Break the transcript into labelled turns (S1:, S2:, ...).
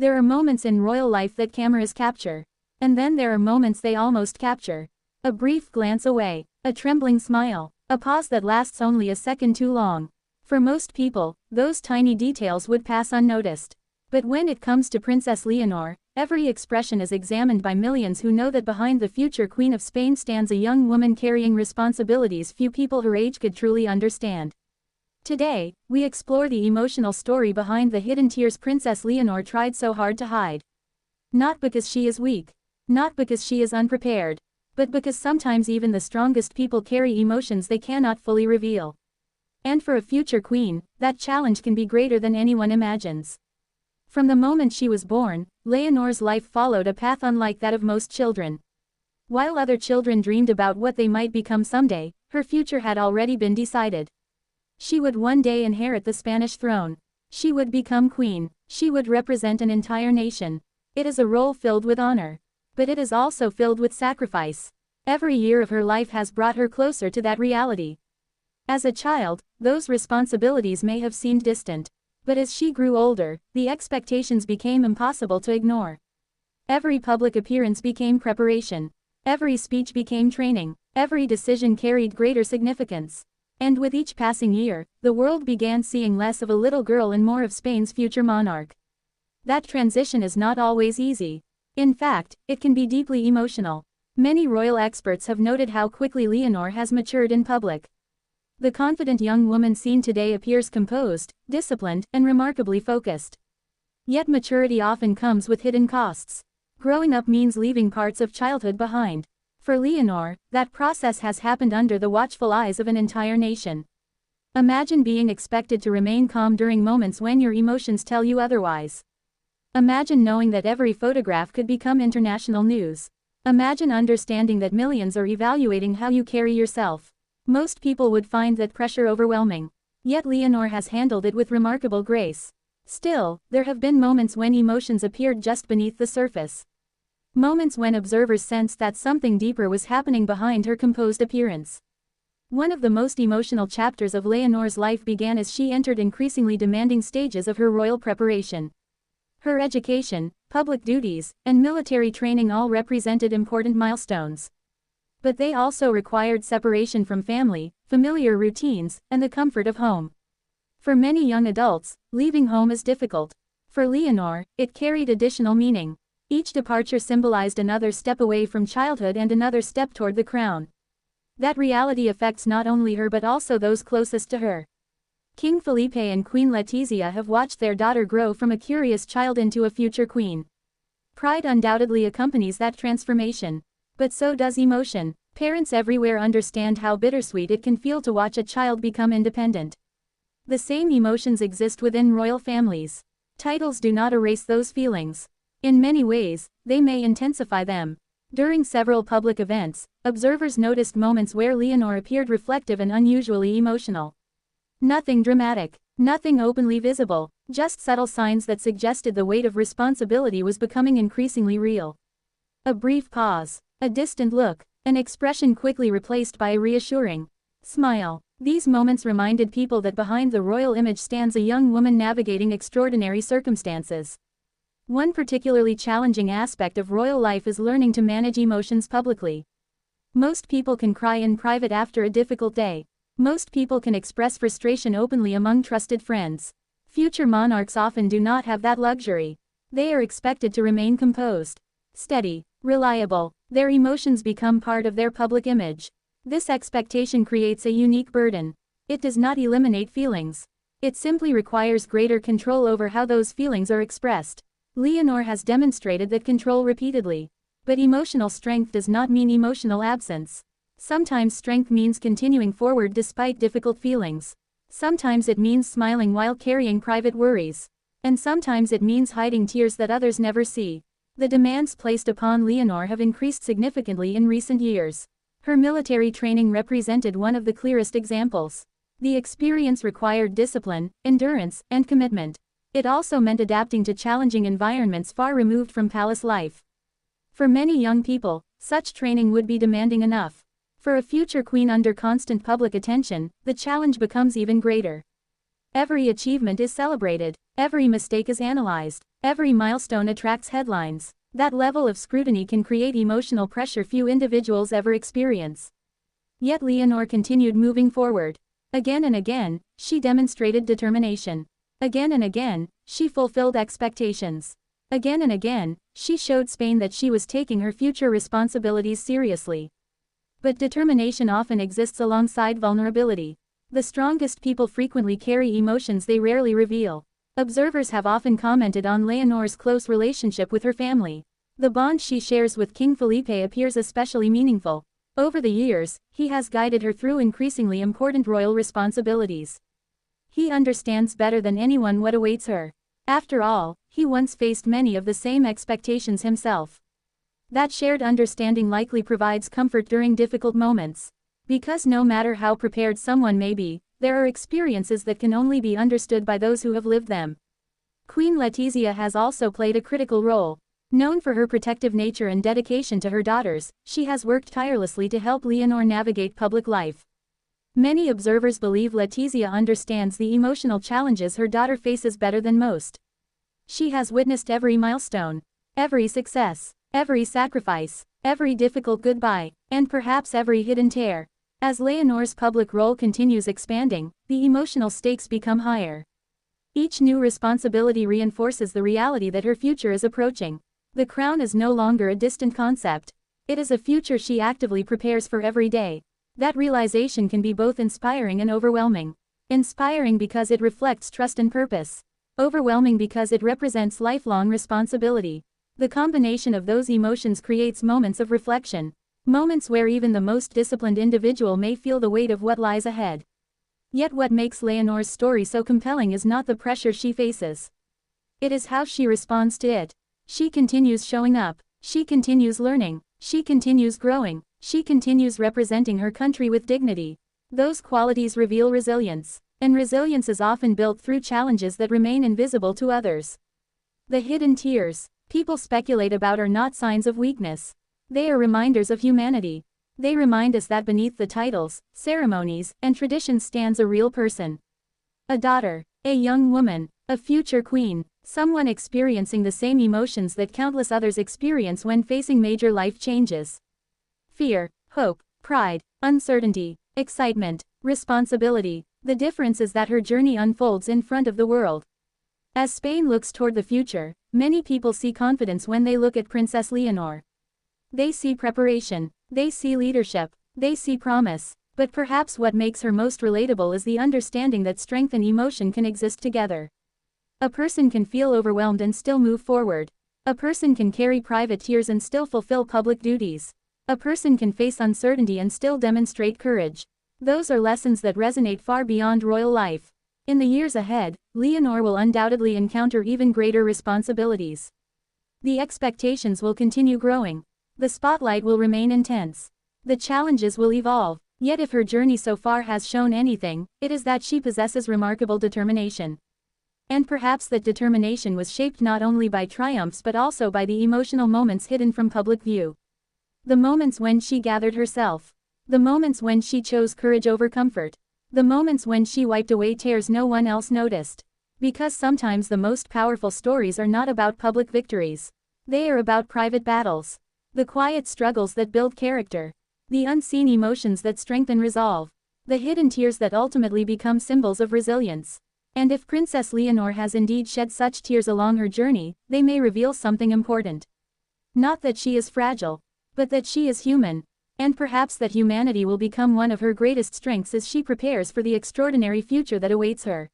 S1: There are moments in royal life that cameras capture. And then there are moments they almost capture. A brief glance away, a trembling smile, a pause that lasts only a second too long. For most people, those tiny details would pass unnoticed. But when it comes to Princess Leonor, every expression is examined by millions who know that behind the future Queen of Spain stands a young woman carrying responsibilities few people her age could truly understand. Today, we explore the emotional story behind the hidden tears Princess Leonor tried so hard to hide. Not because she is weak. Not because she is unprepared. But because sometimes even the strongest people carry emotions they cannot fully reveal. And for a future queen, that challenge can be greater than anyone imagines. From the moment she was born, Leonor's life followed a path unlike that of most children. While other children dreamed about what they might become someday, her future had already been decided. She would one day inherit the Spanish throne. She would become queen. She would represent an entire nation. It is a role filled with honor. But it is also filled with sacrifice. Every year of her life has brought her closer to that reality. As a child, those responsibilities may have seemed distant. But as she grew older, the expectations became impossible to ignore. Every public appearance became preparation. Every speech became training. Every decision carried greater significance. And with each passing year, the world began seeing less of a little girl and more of Spain's future monarch. That transition is not always easy. In fact, it can be deeply emotional. Many royal experts have noted how quickly Leonor has matured in public. The confident young woman seen today appears composed, disciplined, and remarkably focused. Yet maturity often comes with hidden costs. Growing up means leaving parts of childhood behind. For Leonor, that process has happened under the watchful eyes of an entire nation. Imagine being expected to remain calm during moments when your emotions tell you otherwise. Imagine knowing that every photograph could become international news. Imagine understanding that millions are evaluating how you carry yourself. Most people would find that pressure overwhelming. Yet Leonor has handled it with remarkable grace. Still, there have been moments when emotions appeared just beneath the surface. Moments when observers sensed that something deeper was happening behind her composed appearance. One of the most emotional chapters of Leonor's life began as she entered increasingly demanding stages of her royal preparation. Her education, public duties, and military training all represented important milestones. But they also required separation from family, familiar routines, and the comfort of home. For many young adults, leaving home is difficult. For Leonor, it carried additional meaning. Each departure symbolized another step away from childhood and another step toward the crown. That reality affects not only her but also those closest to her. King Felipe and Queen Letizia have watched their daughter grow from a curious child into a future queen. Pride undoubtedly accompanies that transformation. But so does emotion. Parents everywhere understand how bittersweet it can feel to watch a child become independent. The same emotions exist within royal families. Titles do not erase those feelings. In many ways, they may intensify them. During several public events, observers noticed moments where Leonor appeared reflective and unusually emotional. Nothing dramatic, nothing openly visible, just subtle signs that suggested the weight of responsibility was becoming increasingly real. A brief pause, a distant look, an expression quickly replaced by a reassuring smile. These moments reminded people that behind the royal image stands a young woman navigating extraordinary circumstances. One particularly challenging aspect of royal life is learning to manage emotions publicly. Most people can cry in private after a difficult day. Most people can express frustration openly among trusted friends. Future monarchs often do not have that luxury. They are expected to remain composed, steady, reliable. Their emotions become part of their public image. This expectation creates a unique burden. It does not eliminate feelings. It simply requires greater control over how those feelings are expressed. Leonor has demonstrated that control repeatedly. But emotional strength does not mean emotional absence. Sometimes strength means continuing forward despite difficult feelings. Sometimes it means smiling while carrying private worries. And sometimes it means hiding tears that others never see. The demands placed upon Leonor have increased significantly in recent years. Her military training represented one of the clearest examples. The experience required discipline, endurance, and commitment. It also meant adapting to challenging environments far removed from palace life. For many young people, such training would be demanding enough. For a future queen under constant public attention, the challenge becomes even greater. Every achievement is celebrated. Every mistake is analyzed. Every milestone attracts headlines. That level of scrutiny can create emotional pressure few individuals ever experience. Yet Leonor continued moving forward. Again and again, she demonstrated determination. Again and again, she fulfilled expectations. Again and again, she showed Spain that she was taking her future responsibilities seriously. But determination often exists alongside vulnerability. The strongest people frequently carry emotions they rarely reveal. Observers have often commented on Leonor's close relationship with her family. The bond she shares with King Felipe appears especially meaningful. Over the years, he has guided her through increasingly important royal responsibilities. He understands better than anyone what awaits her. After all, he once faced many of the same expectations himself. That shared understanding likely provides comfort during difficult moments. Because no matter how prepared someone may be, there are experiences that can only be understood by those who have lived them. Queen Letizia has also played a critical role. Known for her protective nature and dedication to her daughters, she has worked tirelessly to help Leonor navigate public life. Many observers believe Letizia understands the emotional challenges her daughter faces better than most. She has witnessed every milestone, every success, every sacrifice, every difficult goodbye, and perhaps every hidden tear. As Leonor's public role continues expanding, the emotional stakes become higher. Each new responsibility reinforces the reality that her future is approaching. The crown is no longer a distant concept. It is a future she actively prepares for every day. That realization can be both inspiring and overwhelming. Inspiring because it reflects trust and purpose. Overwhelming because it represents lifelong responsibility. The combination of those emotions creates moments of reflection. Moments where even the most disciplined individual may feel the weight of what lies ahead. Yet what makes Leonor's story so compelling is not the pressure she faces. It is how she responds to it. She continues showing up. She continues learning. She continues growing. She continues representing her country with dignity. Those qualities reveal resilience. And resilience is often built through challenges that remain invisible to others. The hidden tears people speculate about are not signs of weakness. They are reminders of humanity. They remind us that beneath the titles, ceremonies, and traditions stands a real person. A daughter, a young woman, a future queen, someone experiencing the same emotions that countless others experience when facing major life changes. Fear, hope, pride, uncertainty, excitement, responsibility. The difference is that her journey unfolds in front of the world. As Spain looks toward the future, many people see confidence when they look at Princess Leonor. They see preparation, they see leadership, they see promise, but perhaps what makes her most relatable is the understanding that strength and emotion can exist together. A person can feel overwhelmed and still move forward. A person can carry private tears and still fulfill public duties. A person can face uncertainty and still demonstrate courage. Those are lessons that resonate far beyond royal life. In the years ahead, Leonor will undoubtedly encounter even greater responsibilities. The expectations will continue growing. The spotlight will remain intense. The challenges will evolve. Yet if her journey so far has shown anything, it is that she possesses remarkable determination. And perhaps that determination was shaped not only by triumphs but also by the emotional moments hidden from public view. The moments when she gathered herself. The moments when she chose courage over comfort. The moments when she wiped away tears no one else noticed. Because sometimes the most powerful stories are not about public victories. They are about private battles. The quiet struggles that build character. The unseen emotions that strengthen resolve. The hidden tears that ultimately become symbols of resilience. And if Princess Leonor has indeed shed such tears along her journey, they may reveal something important. Not that she is fragile, but that she is human. And perhaps that humanity will become one of her greatest strengths as she prepares for the extraordinary future that awaits her.